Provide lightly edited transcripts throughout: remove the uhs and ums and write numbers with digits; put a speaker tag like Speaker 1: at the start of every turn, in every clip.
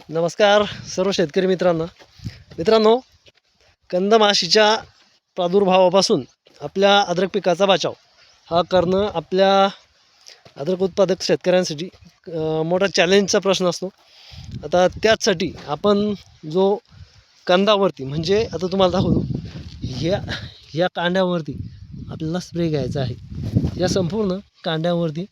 Speaker 1: नमस्कार सर्व शेतकरी मित्रांनो, कंदमाशीच्या प्रादुर्भावापासून आपल्या अद्रक पिकाचा बचाव हा करणं आपल्या अद्रक उत्पादक शेतकऱ्यांसाठी मोठा चॅलेंजचा प्रश्न असतो। आता त्याचसाठी आपण जो कंदावरती म्हणजे आता तुम्हाला दाखवतो, ह्या कांड्यावरती आपल्याला स्प्रे घ्यायचा आहे। या संपूर्ण कांड्यावरती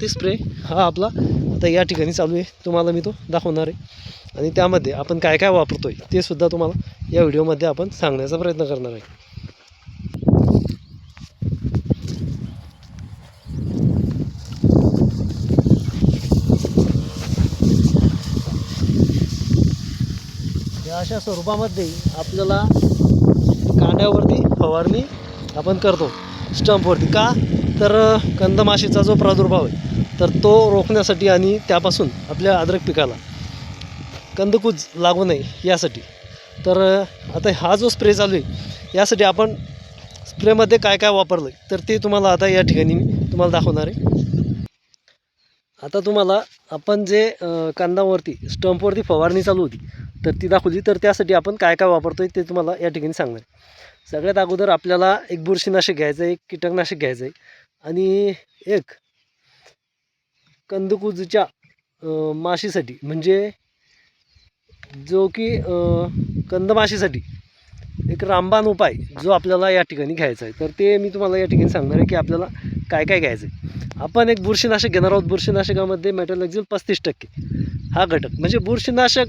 Speaker 1: स्प्रे हा आपला आता या ठिकाणी चालू आहे। तुम्हाला मी तो दाखवणार आहे आणि त्यामध्ये आपण काय काय वापरतोय ते सुद्धा तुम्हाला या व्हिडिओमध्ये आपण सांगण्याचा प्रयत्न करणार आहे। या अशा स्वरूपामध्ये आपल्याला कांड्यावरती फवारणी आपण करतो स्टंपवरती, का तर कंदमाशीचा जो प्रादुर्भाव आहे तर तो रोखण्यासाठी आणि त्यापासून आपल्या अद्रक पिकाला कंदकूज लागू नये यासाठी। तर आता हा जो स्प्रे चालू आहे यासाठी आपण स्प्रेमध्ये काय काय वापरलं आहे तर ते तुम्हाला आता या ठिकाणी मी तुम्हाला दाखवणार आहे। आता तुम्हाला आपण जे कांदावरती स्टंपवरती फवारणी चालू होती तर ती दाखवली, तर त्यासाठी आपण काय काय वापरतो आहे ते तुम्हाला या ठिकाणी सांगणार आहे। सगळ्यात अगोदर आपल्याला एक बुरशीनाशक घ्यायचं आहे, एक कीटकनाशक घ्यायचं आहे आणि एक कंदकुजच्या माशीसाठी म्हणजे जो की कंदमाशीसाठी एक रामबाण उपाय जो आपल्याला या ठिकाणी घ्यायचा आहे, तर ते मी तुम्हाला या ठिकाणी सांगणार आहे की आपल्याला काय काय घ्यायचं आहे। आपण एक बुरशीनाशक घेणार आहोत। बुरशीनाशकामध्ये मेटॅलॅक्झिल 35% हा घटक, म्हणजे बुरशीनाशक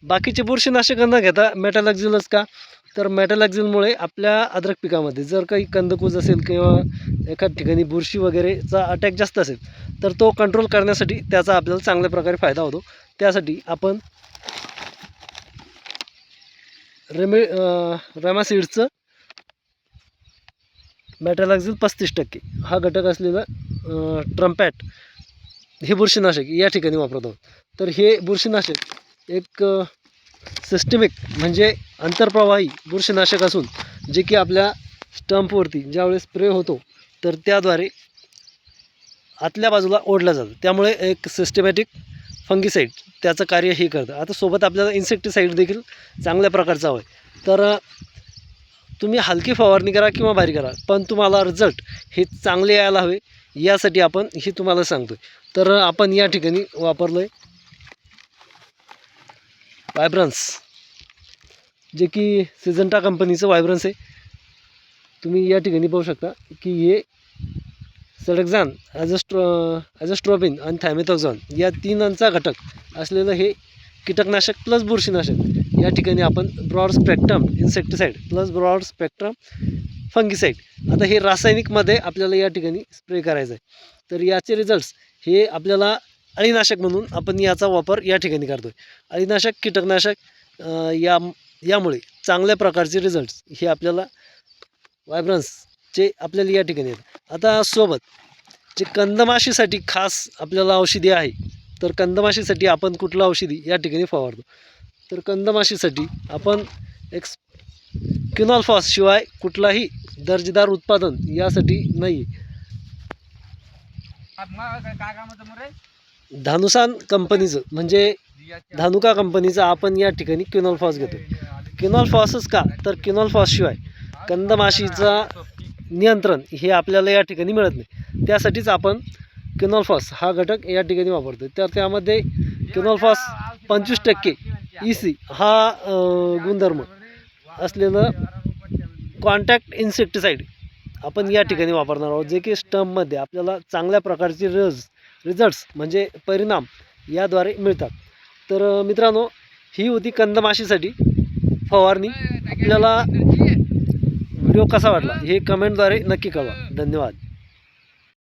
Speaker 1: बाकीचे बुरशीनाशक न घेता मेटॅलॅक्झिलच का, तर मेटॅलॅक्झिलमुळे आपल्या अद्रक पिकामध्ये जर काही कंदकूज असेल किंवा एखाद ठिकाणी बुरशी वगैरेचा अटॅक जास्त असेल तर तो कंट्रोल करण्यासाठी त्याचा आपल्याला चांगल्या प्रकारे फायदा होतो। त्यासाठी आपण रेमासीड्सचं मेटॅलॅक्झिल 35% हा घटक असलेलं ट्रम्पॅट हे बुरशीनाशक या ठिकाणी वापरत आहोत। तर हे बुरशीनाशक एक सिस्टमिक म्हणजे अंतर्प्रवाही बुरशीनाशक असून जे की आपल्या स्टंपवरती ज्यावेळेस स्प्रे होतो तर त्याद्वारे आतल्या बाजूला ओढलं जातं, त्यामुळे एक सिस्टमॅटिक फंगिसाईड त्याचं कार्य हे करतं। आता सोबत आपल्याला इन्सेक्टिसाईड देखील चांगल्या प्रकारचा हवा आहे। तर तुम्ही हलकी फवारणी करा किंवा भारी करा, पण तुम्हाला रिझल्ट हे चांगले यायला हवे यासाठी आपण हे तुम्हाला सांगतो आहे। तर आपण या ठिकाणी वापरलं आहे वायब्रन्स, जे की सिजंटा कंपनीचं वायब्रन्स आहे। तुम्ही या ठिकाणी पाहू शकता की हे सेडेक्झान ॲझोस्ट्रोबिन आणि थायमेथॉक्झॉन या तीनांचा घटक असलेलं हे कीटकनाशक प्लस बुरशीनाशक या ठिकाणी आपण broad spectrum insecticide plus broad spectrum fungicide आता हे रासायनिकमध्ये आपल्याला या ठिकाणी स्प्रे करायचं आहे। तर याचे रिझल्ट्स हे आपल्याला अळीनाशक म्हणून आपण याचा वापर या ठिकाणी करतो आहे। अळीनाशक कीटकनाशक यामुळे चांगल्या प्रकारचे रिझल्ट्स हे आपल्याला वायब्रन्सचे आपल्याला या ठिकाणी येतात। आता सोबत जे कंदमाशीसाठी खास आपल्याला औषधी आहे, तर कंदमाशीसाठी आपण कुठलं औषधी या ठिकाणी फवारतो, तर कंदमाशीसाठी आपण एक क्विनॉल्फॉस शिवाय कुठलाही दर्जेदार उत्पादन यासाठी नाही। धानुसान कंपनीचं म्हणजे धानुका कंपनीचं आपण या ठिकाणी क्विनॉल्फॉस घेतो। क्विनॉल्फॉसच का, तर क्विनॉल्फॉस शिवाय कंदमाशीचा नियंत्रण हे आपल्याला या ठिकाणी मिळत नाही, त्यासाठीच आपण क्विनॉल्फॉस हा घटक या ठिकाणी वापरतो। तर त्यामध्ये क्विनॉल्फॉस 25% EC हा गुणधर्म असलेलं कॉन्टॅक्ट इन्सेक्टिसाईड आपण या ठिकाणी वापरणार आहोत, जे की स्टंपमध्ये आपल्याला चांगल्या प्रकारचे रिझल्ट्स म्हणजे परिणाम याद्वारे मिळतात। तर मित्रांनो, ही होती कंदमाशीसाठी फवारणी। आपल्याला व्हिडिओ कसा वाटला हे कमेंटद्वारे नक्की कळवा। धन्यवाद।